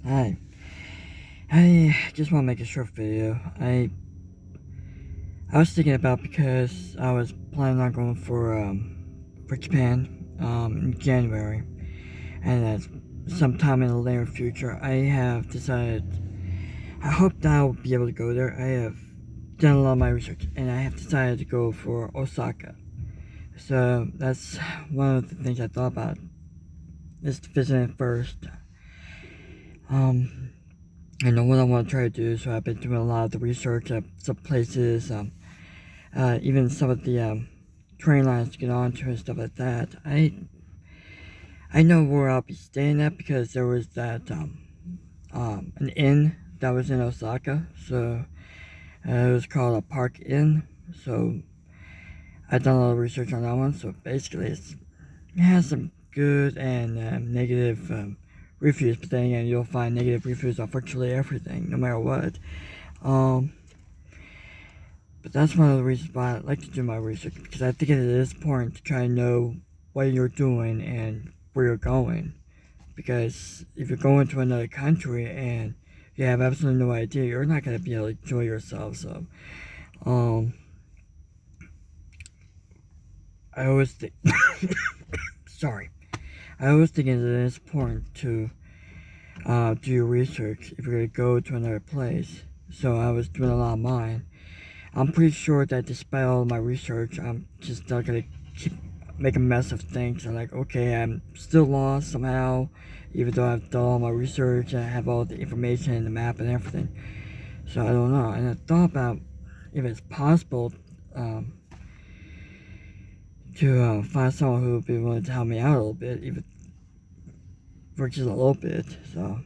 Hi. I just want to make a short video. I was thinking about because I was planning on going for Japan in January, and at sometime in the near future, I have decided. I hope that I'll be able to go there. I have done a lot of my research, and I have decided to go for Osaka. So that's one of the things I thought about. Is visiting first. Um, I know what I want to try to do, so I've been doing a lot of the research at some places, even some of the train lines to get onto and stuff like that. I know where I'll be staying at because there was that an inn that was in Osaka, so it was called a Park Inn. So I've done a lot of research on that one. So basically, it has some good and negative reviews, but then again, you'll find negative reviews on virtually everything, no matter what. Um, but that's one of the reasons why I like to do my research, because I think it is important to try to know what you're doing and where you're going. Because if you're going to another country and you have absolutely no idea, you're not going to be able to enjoy yourself. So, um, I always think, sorry, I always think it is important to do your research if you're going to go to another place. So I was doing a lot of mine. I'm pretty sure that despite all my research, I'm just not gonna keep make a mess of things. I'm like, okay, I'm still lost somehow, even though I've done all my research and I have all the information and the map and everything. So I don't know. And I thought about if it's possible um, to find someone who would be willing to help me out a little bit, even for just a little bit. So,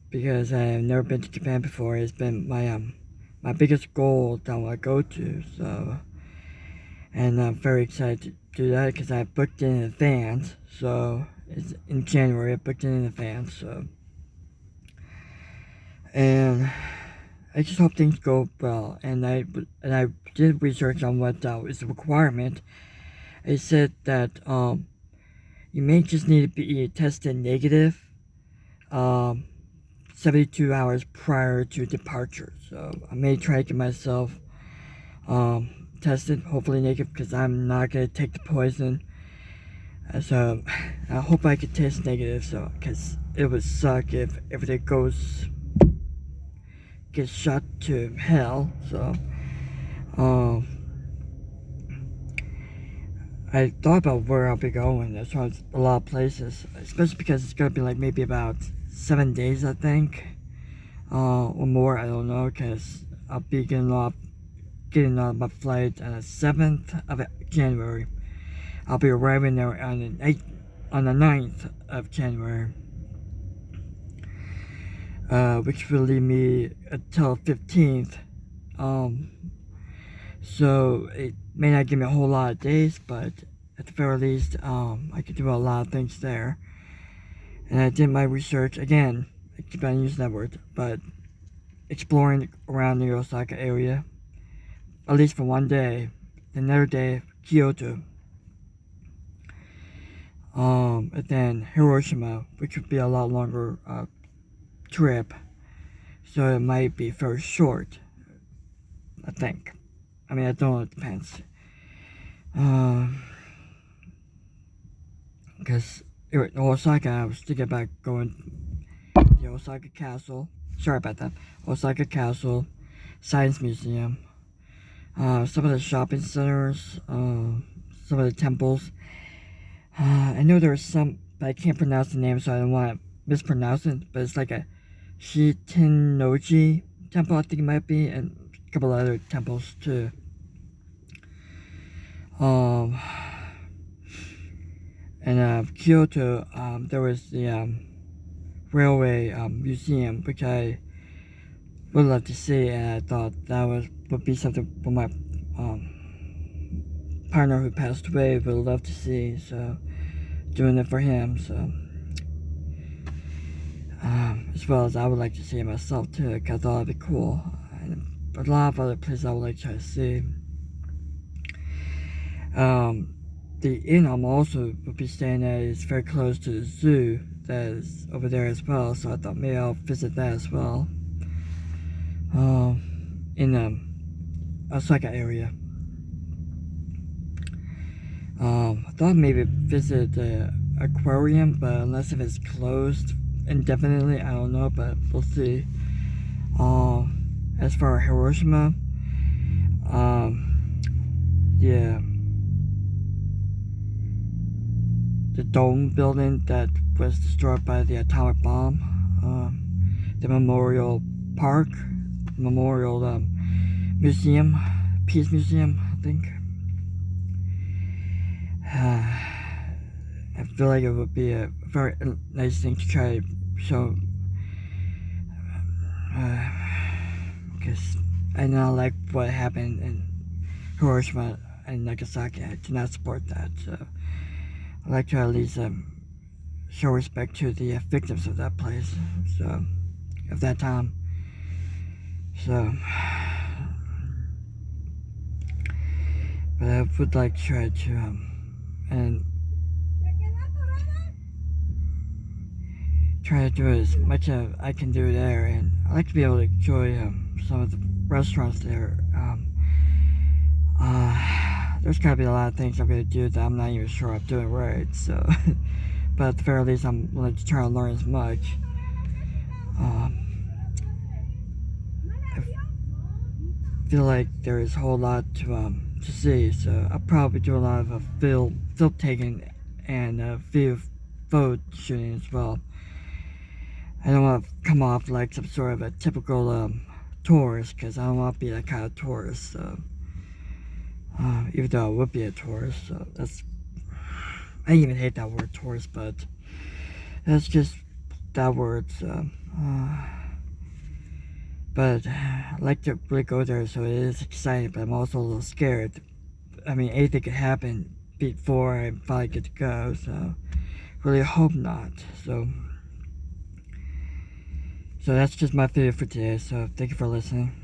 because I've never been to Japan before, it's been my biggest goal that I want to go to. So. And I'm very excited to do that because I booked it in advance. So it's in January. I booked it in advance. So, and I just hope things go well. And I did research on what is a requirement. It said that you may just need to be tested negative 72 hours prior to departure. So I may try to get myself tested, hopefully negative, because I'm not gonna take the poison. So I hope I could test negative. So because it would suck if everything gets shot to hell. So um, I thought about where I'll be going. There's a lot of places, especially because it's gonna be like maybe about 7 days, I think, or more. I don't know, because I'll be getting on my flight on the 7th of January. I'll be arriving there on the 9th of January, which will leave me until 15th. So it may not give me a whole lot of days, but at the very least, I could do a lot of things there. And I did my research again. I keep on using that word, but exploring around the Osaka area, at least for one day. Another day, Kyoto. And then Hiroshima, which would be a lot longer trip. So it might be very short, I think. I mean, I don't know, it depends. Because in Osaka, I was thinking about going to the Osaka Castle. Sorry about that. Osaka Castle, Science Museum, some of the shopping centers, some of the temples. I know there's some, but I can't pronounce the name, so I don't want to mispronounce it. But it's like a Shitenoji temple, I think it might be, and a couple other temples too. And Kyoto, there was the railway museum, which I would love to see, and I thought that would be something for my partner who passed away would love to see. So doing it for him. So as well as I would like to see it myself too, because I thought it'd be cool. And a lot of other places I would like to try to see. the inn I'm also would be staying at is very close to the zoo that is over there as well, so I thought maybe I'll visit that as well. In the Osaka area. I thought maybe visit the aquarium, but unless if it's closed indefinitely, I don't know, but we'll see. As for Hiroshima, yeah, the dome building that was destroyed by the atomic bomb, the memorial park, memorial museum, peace museum, I think. I feel like it would be a very nice thing to try to show, because I don't like what happened in Hiroshima and Nagasaki. I do not support that, so I'd like to at least show respect to the victims of that place, so, of that time. So, but I would like to try to, and try to do as much as I can do there, and I like to be able to enjoy some of the restaurants there. There's gotta be a lot of things I'm gonna do that I'm not even sure I'm doing right, so but at the very least I'm willing to try to learn as much. I feel like there is a whole lot to see, so I'll probably do a lot of film taking and video photo shooting as well. I don't want to come off like some sort of a typical tourist, because I don't want to be that kind of tourist, so even though I would be a tourist, so that's, I even hate that word tourist, but that's just that word, so but I like to really go there, so it is exciting, but I'm also a little scared. I mean, anything could happen before I finally get to go, so really hope not. So that's just my video for today, so thank you for listening.